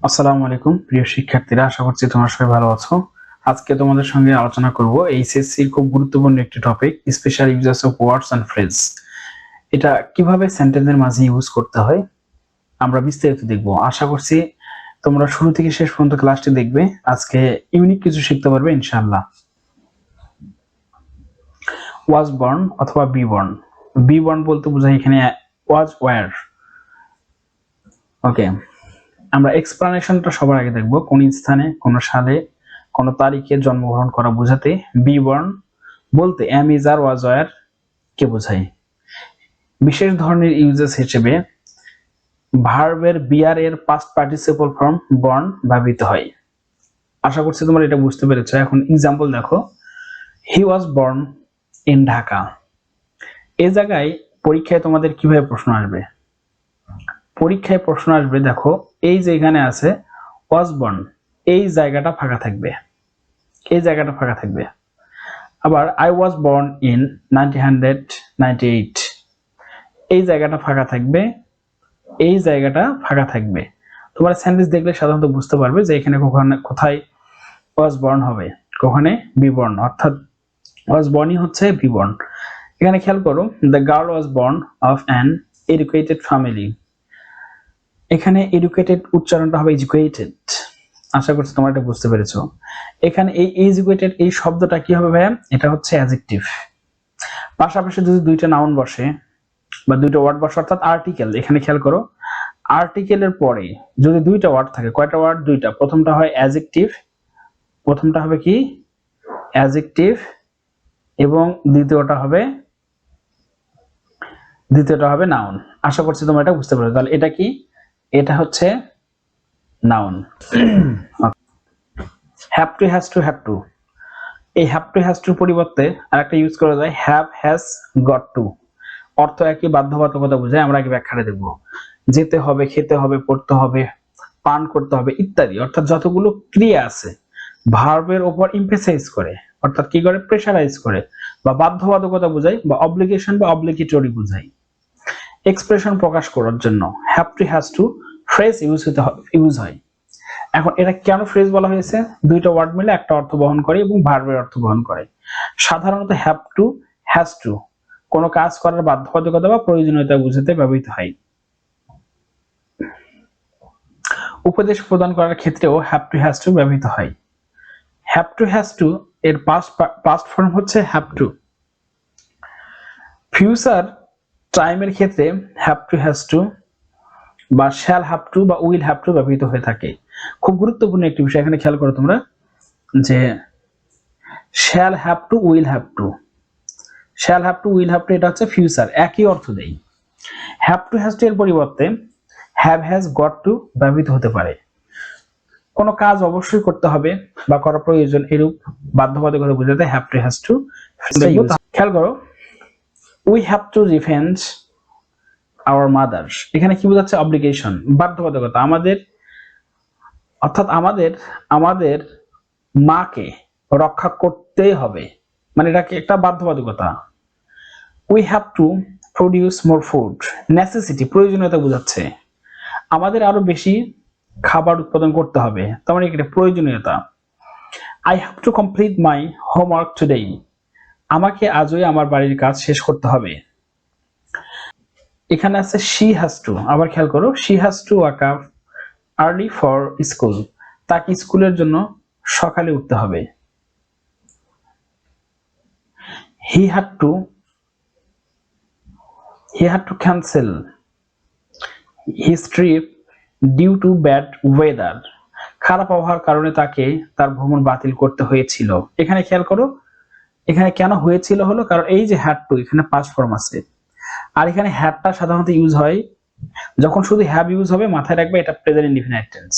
আসসালামু আলাইকুম প্রিয় শিক্ষার্থীরা, আশা করছি তোমরা সবাই ভালো আছো। আজকে তোমাদের সঙ্গে আলোচনা করব এইচএসসির খুব গুরুত্বপূর্ণ একটি topic, special uses of words and phrase. এটা কিভাবে সেন্টেন্সের মাঝে ইউজ করতে হয় আমরা বিস্তারিত দেখব। আশা করছি তোমরা শুরু থেকে শেষ পর্যন্ত ক্লাসটি দেখবে, আজকে ইউনিক কিছু শিখতে পারবে ইনশাআল্লাহ। ওয়াজ বর্ন অথবা বি বর্ন। বি বর্ন বলতে বোঝায় এখানে ওয়াজ ওয়্যার। ওকে, আমরা এক্সপ্লানেশনটা সবার আগে দেখব। কোন স্থানে, কোন সালে, কোন তারিখে জন্মগ্রহণ করা বোঝাতে বি বর্ন বলতে am is are was were কে বোঝায়। বিশেষ ধরনের ইউজেস হিসেবে ভার্বের বিআর এর পাস্ট পার্টিসিপল ফর্ম বর্ন ব্যবহৃত হয়। আশা করছি তোমরা এটা বুঝতে পেরেছো। এখন এক্সাম্পল দেখো, হি ওয়াজ বর্ন ইন ঢাকা। এই জায়গায় পরীক্ষায় তোমাদের কিভাবে প্রশ্ন আসবে? পরীক্ষায় প্রশ্ন আসবে, দেখো এই যে এখানে আছে ওয়াজ বর্ন, এই জায়গাটা ফাঁকা থাকবে, এই জায়গাটা ফাঁকা থাকবে। আবার আই ওয়াজ বর্ন ইন 1998, এই জায়গাটা ফাঁকা থাকবে, এই জায়গাটা ফাঁকা থাকবে। তোমরা সেন্টেন্স দেখলে সাধারণত বুঝতে পারবে যে এখানে কোথায় ওয়াজ বর্ন হবে, কখনে বি বর্ন, অর্থাৎ ওয়াজ বর্নই হচ্ছে বি বর্ন। এখানে খেয়াল করো, the girl was born of an educated family. এখানে এডুকেটেড উচ্চারণটা হবে এডুকেটেড। আশা করছি তোমরা এটা বুঝতে পেরেছো। এখানে এই এডুকেটেড এই শব্দটা কি হবে ভাইয়া? এটা হচ্ছে অ্যাডজেক্টিভ। পাশাপাশি যদি দুইটা নাউন বসে বা দুইটা ওয়ার্ড বসে, অর্থাৎ আর্টিকেল, এখানে খেয়াল করো আর্টিকেলের পরে যদি দুইটা ওয়ার্ড থাকে, কয়টা ওয়ার্ড? দুইটা। প্রথমটা হয় অ্যাডজেক্টিভ, প্রথমটা হবে কি অ্যাডজেক্টিভ, এবং দ্বিতীয়টা হবে নাউন। আশা করছি তোমরা এটা বুঝতে পারছো। তাহলে এটা কি? এটা হচ্ছে noun. Have to, has to, have two. এই হ্যাভ টু হ্যাজ টুর পরিবর্তে আরেকটা ইউজ করা যায় হ্যাভ হ্যাজ গট টু। অর্থ একই, বাধ্যবাধকতা বোঝায়। আমরা আগে ব্যাখ্যাটা দেখব। যেতে হবে, খেতে হবে, পড়তে হবে, পান করতে হবে ইত্যাদি, অর্থাৎ যতগুলো ক্রিয়া আছে ভার্বের উপর এমফেসাইজ করে, অর্থাৎ কি করে? প্রেসারাইজ করে, বা বাধ্যবাধকতা বোঝায়, বা অব্লিগেশন বা অব্লিগেটরি বোঝায়। এক্সপ্রেশন প্রকাশ করার জন্য have to has two phrase use হয়। এখন এটা কেন ফ্রেজ বলা হয়েছে? দুইটা ওয়ার্ড মিলে একটা অর্থ বহন করে এবং ভার্বের অর্থ বহন করে। সাধারণত হ্যাভ টু, হ্যাজ টু কোনো কাজ করার বাধ্যবাধকতা বা প্রয়োজনীয়তা বোঝাতে ব্যবহৃত হয়। উপদেশ প্রদান করার ক্ষেত্রেও হ্যাভ টু হ্যাজ টু ব্যবহৃত হয়। হ্যাভ টু হ্যাজ টু এর পাস্ট ফর্ম হচ্ছে হ্যাভ টু। ফিউচার টাইমের ক্ষেত্রে হ্যাভ টু হ্যাজ টু বা শ্যাল হ্যাভ টু বা উইল হ্যাভ টু ব্যবহৃত হয়ে থাকে। খুব গুরুত্বপূর্ণ একটি বিষয় এখানে খেয়াল করো তোমরা, যে shall have to, will have to, shall have to, will have to এটা হচ্ছে ফিউচার, একই অর্থ দেয়। হ্যাভ টু হ্যাজ টু এর পরিবর্তে হ্যাভ হ্যাজ গট টু ব্যবহৃত হতে পারে। কোনো কাজ অবশ্যই করতে হবে বা করা প্রয়োজন, এরূপ বাধ্যবাধকতা বোঝাতে হ্যাভ টু হ্যাজ টু। খেয়াল করো, we have to revenge our mothers. এখানে কি বোঝাচ্ছে? অব্লিগেশন, বাধ্যবাধকতা। আমাদের, অর্থাৎ আমাদের মাকে রক্ষা করতেই হবে, মানে এটাকে একটা বাধ্যবাধকতা। We have to produce more food, necessity, প্রয়োজনীয়তা বোঝাচ্ছে। আমাদের আরো বেশি খাবার উৎপাদন করতে হবে, তার মানে এটা প্রয়োজনীয়তা। I have to complete my homework today, আমাকে আজই আমার বাড়ির কাজ শেষ করতে হবে। এখানে আছে শি হ্যাজ টু। আবার খেয়াল করো, she has to walk up early for school, তাকে স্কুলের জন্য সকালে উঠতে হবে। He had to cancel his trip due to bad weather, খারাপ আবহাওয়ার কারণে তাকে তার ভ্রমণ বাতিল করতে হয়েছিল। এখানে খেয়াল করো, এখানে কেন হয়েছিল হলো কারণ এই যে হ্যাড টু, এখানে পাস্ট ফর্ম আছে, আর এখানে হ্যাডটা সাধারণত ইউজ হয় যখন শুধু হ্যাভ ইউজ হবে, মাথায় রাখবে এটা প্রেজেন্ট ইনডিফিনিট টেন্স,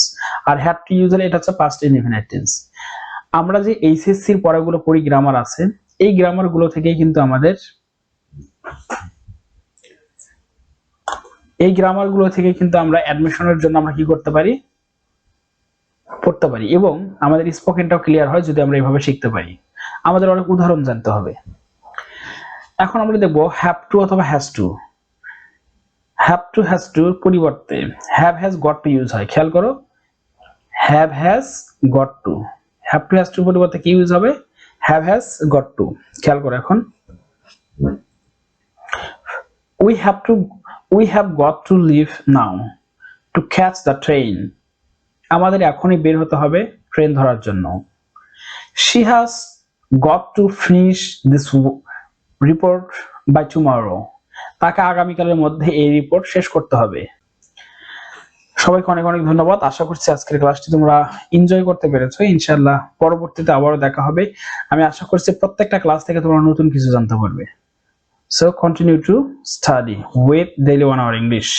আর হ্যাড টু ইউজ হলে এটা হচ্ছে পাস্ট ইনডিফিনিট টেন্স। আমরা যে এইচএসসির পড়াগুলো পড়ি, গ্রামার আছে, এই গ্রামার গুলো থেকেই কিন্তু আমরা অ্যাডমিশনের জন্য আমরা কি করতে পারি? পড়তে পারি, এবং আমাদের স্পোকেনটাও ক্লিয়ার হয় যদি আমরা এইভাবে শিখতে পারি। আমাদের অনেক উদাহরণ জানতে হবে। এখন আমরা দেখবো হ্যাভ টু অথবা has to. Have to has টুর পরিবর্তে have has got to use হয়। খেয়াল করো, have has got to, have to has to পরিবর্তে কি ইউজ হবে, হ্যাভ হ্যাজ গট টু। খেয়াল করে এখন, we have to, we have got to leave now to catch the train, আমাদের এখনই বের হতে হবে ট্রেন ধরার জন্য। She has got to finish this report by tomorrow, তাকে আগামীকালের মধ্যে এই রিপোর্ট শেষ করতে হবে। সবাইকে অনেক অনেক ধন্যবাদ। আশা করছি আজকের ক্লাসটি তোমরা এনজয় করতে পেরেছো। ইনশাআল্লাহ পরবর্তীতে আবারও দেখা হবে। আমি আশা করছি প্রত্যেকটা ক্লাস থেকে তোমরা নতুন কিছু জানতে পারবে। So continue to study with Daily 1 Hour English.